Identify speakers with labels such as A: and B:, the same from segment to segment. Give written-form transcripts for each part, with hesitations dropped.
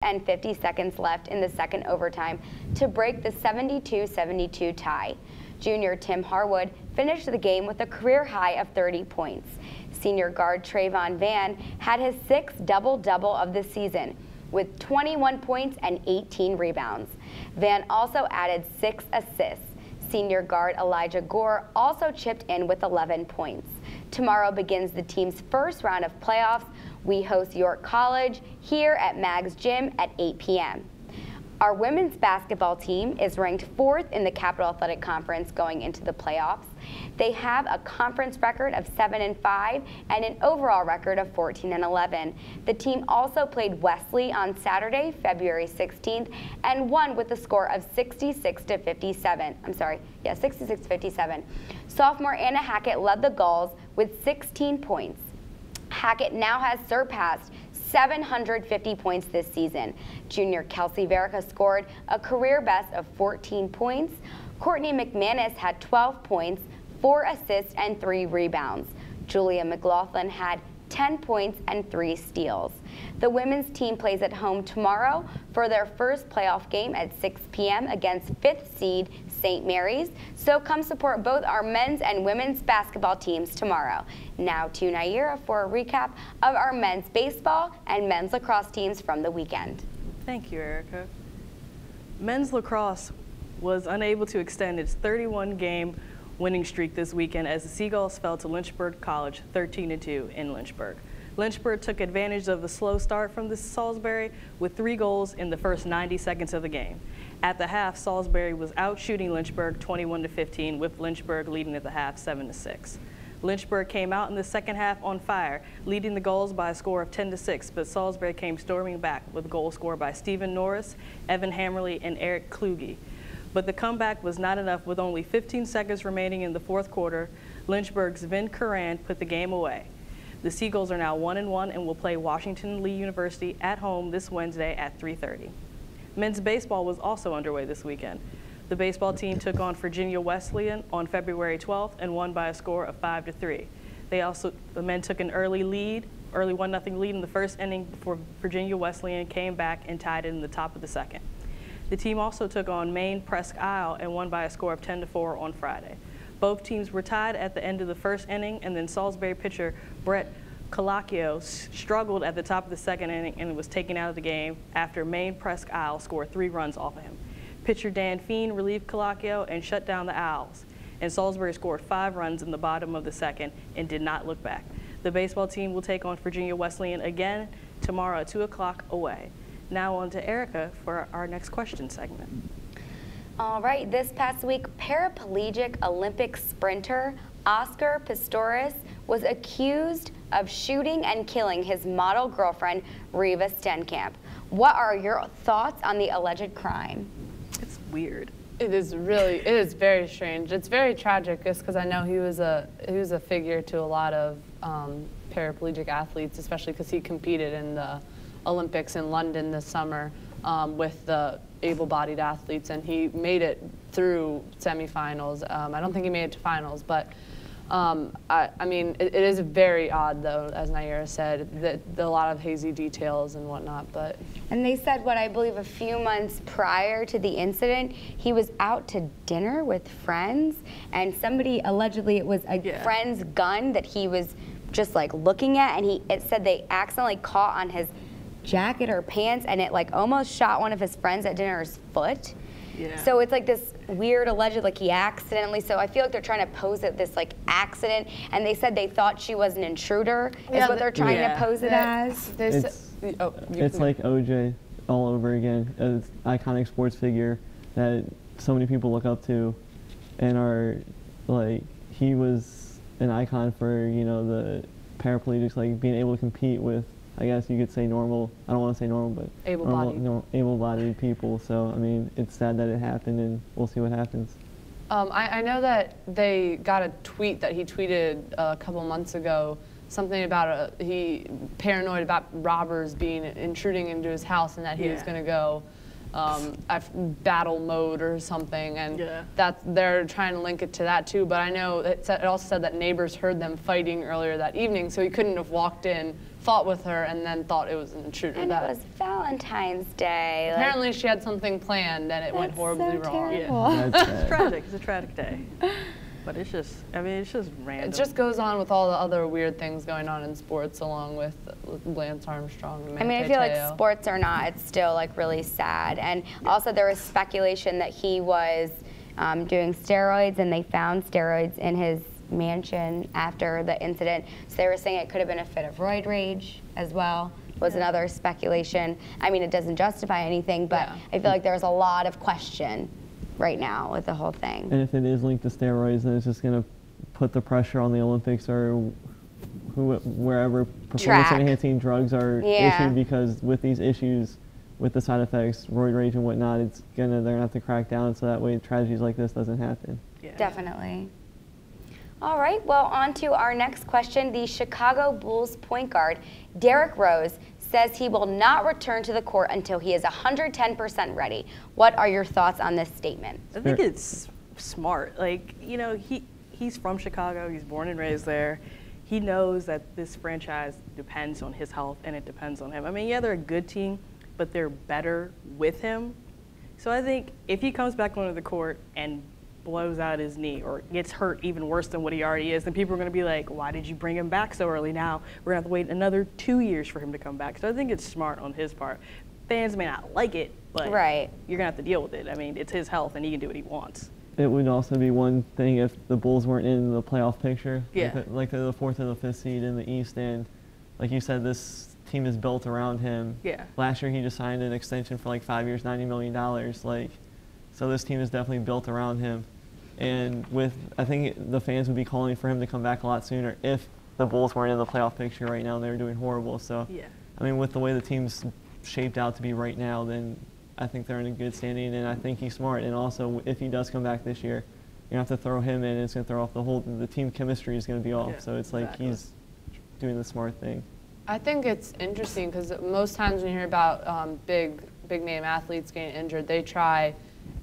A: and 50 seconds left in the second overtime to break the 72-72 tie. Junior Tim Harwood finished the game with a career high of 30 points. Senior guard Trayvon Van had his 6th double-double of the season with 21 points and 18 rebounds. Van also added 6 assists. Senior guard Elijah Gore also chipped in with 11 points. Tomorrow begins the team's first round of playoffs. We host York College here at Mag's Gym at 8 p.m. Our women's basketball team is ranked 4th in the Capital Athletic Conference going into the playoffs. They have a conference record of 7-5 and an overall record of 14-11. The team also played Wesley on Saturday, February 16th, and won with a score of 66-57. Sophomore Anna Hackett led the Gulls with 16 points. Hackett now has surpassed 750 points this season. Junior Kelsey Verica scored a career best of 14 points. Courtney McManus had 12 points, 4 assists, and 3 rebounds. Julia McLaughlin had 10 points and 3 steals. The women's team plays at home tomorrow for their first playoff game at 6 p.m. against 5th seed St. Mary's. So come support both our men's and women's basketball teams tomorrow. Now to Naira for a recap of our men's baseball and men's lacrosse teams from the weekend.
B: Thank you, Erica. Men's lacrosse was unable to extend its 31-game winning streak this weekend as the Seagulls fell to Lynchburg College 13-2 in Lynchburg. Lynchburg took advantage of the slow start from the Salisbury with 3 goals in the first 90 seconds of the game. At the half, Salisbury was out shooting Lynchburg 21-15, with Lynchburg leading at the half 7-6. Lynchburg came out in the second half on fire, leading the Gulls by a score of 10-6, but Salisbury came storming back with a goal scored by Stephen Norris, Evan Hammerly, and Eric Kluge. But the comeback was not enough. With only 15 seconds remaining in the fourth quarter, Lynchburg's Vin Curran put the game away. The Seagulls are now 1-1 and will play Washington Lee University at home this Wednesday at 3:30. Men's baseball was also underway this weekend. The baseball team took on Virginia Wesleyan on February 12th and won by a score of 5-3. The men took an early 1-0 lead in the first inning before Virginia Wesleyan came back and tied it in the top of the second. The team also took on Maine Presque Isle and won by a score of 10-4 on Friday. Both teams were tied at the end of the first inning, and then Salisbury pitcher Brett Calacchio struggled at the top of the second inning and was taken out of the game after Maine Presque Isle scored 3 runs off of him. Pitcher Dan Feen relieved Calacchio and shut down the Owls, and Salisbury scored 5 runs in the bottom of the second and did not look back. The baseball team will take on Virginia Wesleyan again tomorrow at 2 o'clock away. Now on to Erica for our next question segment.
A: All right, this past week, paraplegic Olympic sprinter Oscar Pistorius was accused of shooting and killing his model girlfriend, Reva Stenkamp. What are your thoughts on the alleged crime?
B: It's weird.
C: It is very strange. It's very tragic just because I know he was a figure to a lot of paraplegic athletes, especially because he competed in the Olympics in London this summer with the able-bodied athletes, and he made it through semifinals. I don't think he made it to finals, but I mean, it is very odd, though, as Naira said, that a lot of hazy details and whatnot. But
A: and they said, what I believe a few months prior to the incident, he was out to dinner with friends, and somebody allegedly it was a friend's gun that he was just like looking at, and it said they accidentally caught on his jacket or pants, and it like almost shot one of his friends at dinner's foot. Yeah. So it's like this weird alleged, like he accidentally, so I feel like they're trying to pose it this like accident, and they said they thought she was an intruder, is what they're trying to pose it as.
D: It's like OJ all over again, an iconic sports figure that so many people look up to and are like, he was an icon for, you know, the paraplegics, like being able to compete with, I guess you could say normal, I don't want to say normal, but able-bodied people. So, I mean, it's sad that it happened, and we'll see what happens.
C: I know that they got a tweet that he tweeted a couple months ago, something about he paranoid about robbers intruding into his house, and that he was going to go battle mode or something, and
B: Yeah.
C: that they're trying to link it to that too. But I know it also said that neighbors heard them fighting earlier that evening, so he couldn't have walked in, fought with her, and then thought it was an intruder.
A: And it was Valentine's Day. Like,
C: Apparently she had something planned and it went
A: that's
C: horribly
A: so
C: wrong.
A: terrible.
D: That's
B: It's
D: sad.
B: tragic. It's a tragic day. But it's just, I mean, it's just random.
C: It just goes on with all the other weird things going on in sports, along with Lance Armstrong and
A: I mean, I
C: Manti
A: feel like
C: Te'o.
A: sports or not, it's still like really sad. And also there was speculation that he was doing steroids, and they found steroids in his mansion after the incident. So they were saying it could have been a fit of roid rage as well, was another speculation. I mean, it doesn't justify anything, but
C: Yeah.
A: I feel like there's a lot of question right now with the whole thing.
D: And if it is linked to steroids, then it's just going to put the pressure on the Olympics or wherever performance-enhancing drugs are
A: Yeah.
D: issued, because with these issues, with the side effects, roid rage and whatnot, they're gonna have to crack down so that way tragedies like this doesn't happen.
B: Yeah.
A: Definitely. All right, well, on to our next question. The Chicago Bulls point guard, Derrick Rose, says he will not return to the court until he is 110% ready. What are your thoughts on this statement?
B: I think it's smart. Like, you know, he's from Chicago. He's born and raised there. He knows that this franchise depends on his health, and it depends on him. I mean, yeah, they're a good team, but they're better with him. So I think if he comes back onto the court and blows out his knee or gets hurt even worse than what he already is, then people are going to be like, why did you bring him back so early? Now we're going to have to wait another 2 years for him to come back. So I think it's smart on his part. Fans may not like it, but
A: Right.
B: you're going to have to deal with it. I mean, it's his health, and he can do what he wants.
D: It would also be one thing if the Bulls weren't in the playoff picture.
B: Yeah.
D: Like they're the 4th or the 5th seed in the East, and like you said, this team is built around him.
B: Yeah.
D: Last year he just signed an extension for like 5 years, $90 million. Like, so this team is definitely built around him. And I think the fans would be calling for him to come back a lot sooner if the Bulls weren't in the playoff picture right now and they were doing horrible. So,
B: Yeah.
D: I mean, with the way the team's shaped out to be right now, then I think they're in a good standing, and I think he's smart. And also, if he does come back this year, you have to throw him in, and it's going to throw off the team chemistry is going to be off.
B: Yeah,
D: So it's like
B: exactly.
D: he's doing the smart thing.
C: I think it's interesting because most times when you hear about big name athletes getting injured, they try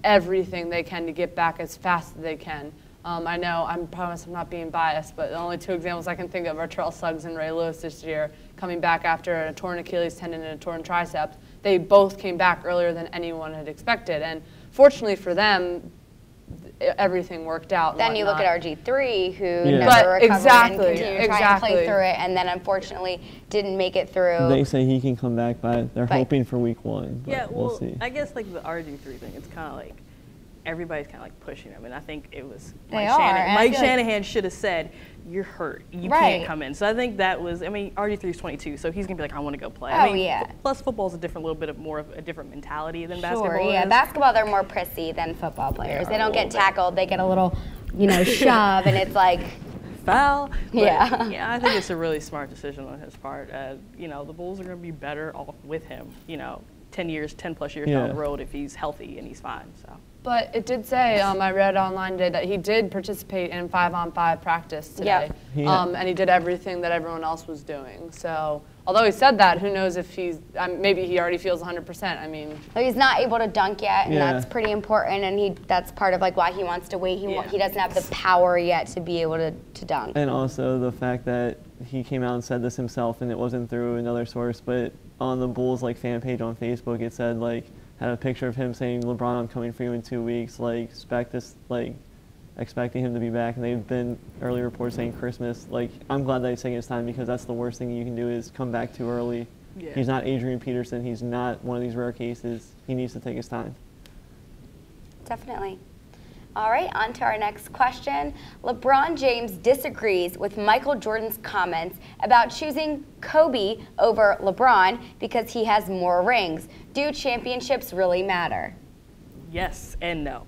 C: everything they can to get back as fast as they can. I know, I promise I'm not being biased, but the only two examples I can think of are Terrell Suggs and Ray Lewis this year, coming back after a torn Achilles tendon and a torn triceps. They both came back earlier than anyone had expected, and fortunately for them, everything worked out. and
A: Then you look
C: whatnot.
A: at RG3, who
D: Yeah.
A: never
C: But
A: recovered
C: exactly,
A: and continued trying to play
C: exactly.
A: through it, and then unfortunately didn't make it through.
D: They say he can come back, but they're
A: But-
D: hoping for week 1. But
B: Yeah, well,
D: we'll see.
B: I guess like the RG3 thing, it's kind of like everybody's kind of like pushing him, and I think it was
A: They
B: Mike
A: are,
B: Shanahan.
A: and I
B: Mike
A: feel like-
B: Shanahan should have said, "You're hurt, you
A: Right.
B: can't come in." So I think that was. I mean, RG3 is 22, so he's gonna be like, "I want to go play." I
A: Oh,
B: mean,
A: yeah.
B: Plus, football's a different, little bit of more of a different mentality than
A: Sure,
B: basketball
A: yeah.
B: is.
A: Basketball, they're more prissy than football players.
B: are
A: They
B: a
A: don't get
B: little bit.
A: tackled. They get a little, shove, and it's like,
B: Foul. But,
A: Yeah.
B: yeah, I think it's a really smart decision on his part. The Bulls are gonna be better off with him. 10 plus years down
D: Yeah.
B: the road if he's healthy and he's fine. So.
C: But it did say, I read online today that he did participate in 5-on-5 practice today.
A: Yep.
C: And he did everything that everyone else was doing. So, although he said that, who knows if maybe he already feels 100%. I mean,
A: so he's not able to dunk yet, and
D: Yeah.
A: that's pretty important. And that's part of like why he wants to wait.
B: Yeah.
A: He doesn't have the power yet to be able to dunk.
D: And also the fact that he came out and said this himself, and it wasn't through another source, but on the Bulls fan page on Facebook, it said had a picture of him saying, "LeBron, I'm coming for you in 2 weeks." Expecting him to be back, and they've been early reports saying Christmas. I'm glad that he's taking his time, because that's the worst thing you can do is come back too early.
B: Yeah.
D: He's not Adrian Peterson. He's not one of these rare cases. He needs to take his time.
A: Definitely. All right, on to our next question. LeBron James disagrees with Michael Jordan's comments about choosing Kobe over LeBron because he has more rings. Do championships really matter?
B: Yes and no.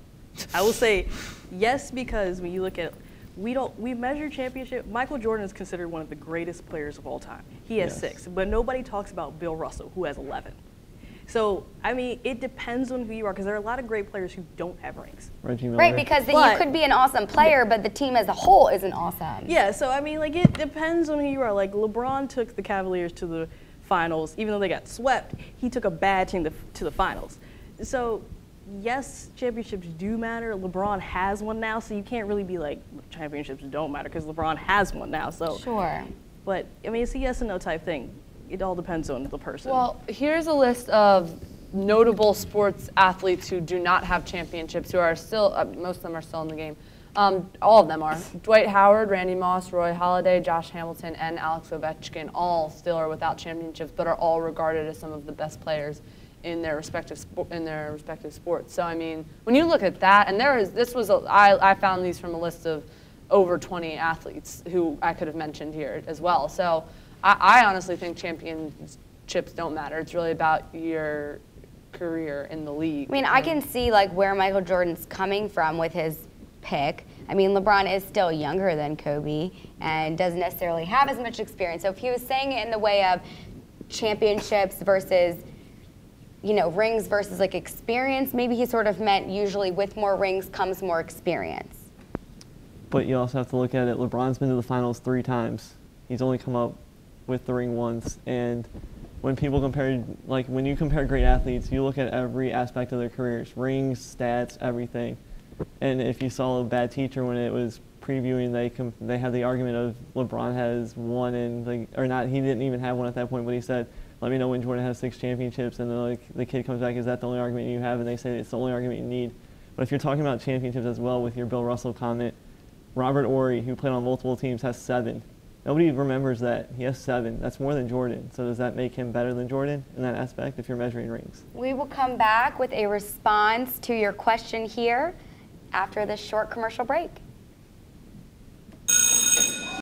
B: I will say yes, because when you look at we measure championship. Michael Jordan is considered one of the greatest players of all time. He has
D: Yes.
B: 6, but nobody talks about Bill Russell, who has 11. So, I mean, it depends on who you are, because there are a lot of great players who don't have rings.
D: Reggie Miller.
A: Right, because you
B: But-
A: could be an awesome player, but the team as a whole isn't awesome.
B: Yeah, so I mean, it depends on who you are. LeBron took the Cavaliers to the finals, even though they got swept. He took a bad team to the finals. So, yes, championships do matter. LeBron has one now, so you can't really be like, championships don't matter, because LeBron has one now. So,
A: Sure.
B: but, I mean, it's a yes and no type thing. It all depends on the person.
C: Well, here's a list of notable sports athletes who do not have championships, who are still, most of them are still in the game. All of them are. Dwight Howard, Randy Moss, Roy Halladay, Josh Hamilton, and Alex Ovechkin all still are without championships, but are all regarded as some of the best players in their respective sports. So I mean, when you look at that, and I found these from a list of over 20 athletes who I could have mentioned here as well. So I honestly think championships don't matter. It's really about your career in the league.
A: I mean, I can see like where Michael Jordan's coming from with his pick. I mean, LeBron is still younger than Kobe and doesn't necessarily have as much experience. So if he was saying it in the way of championships versus, you know, rings versus like experience, maybe he sort of meant usually with more rings comes more experience.
D: But you also have to look at it. LeBron's been to the finals 3 times. He's only come up with the ring once. And when people compare, like when you compare great athletes, you look at every aspect of their careers, rings, stats, everything. And if you saw a bad teacher when it was previewing, they had the argument of LeBron has one and like, or not, he didn't even have one at that point, but he said, let me know when Jordan has 6 championships, and then like the kid comes back, is that the only argument you have? And they say it's the only argument you need. But if you're talking about championships as well with your Bill Russell comment, Robert Horry, who played on multiple teams, has 7. Nobody remembers that. He has 7. That's more than Jordan. So does that make him better than Jordan in that aspect if you're measuring rings?
A: We will come back with a response to your question here after this short commercial break.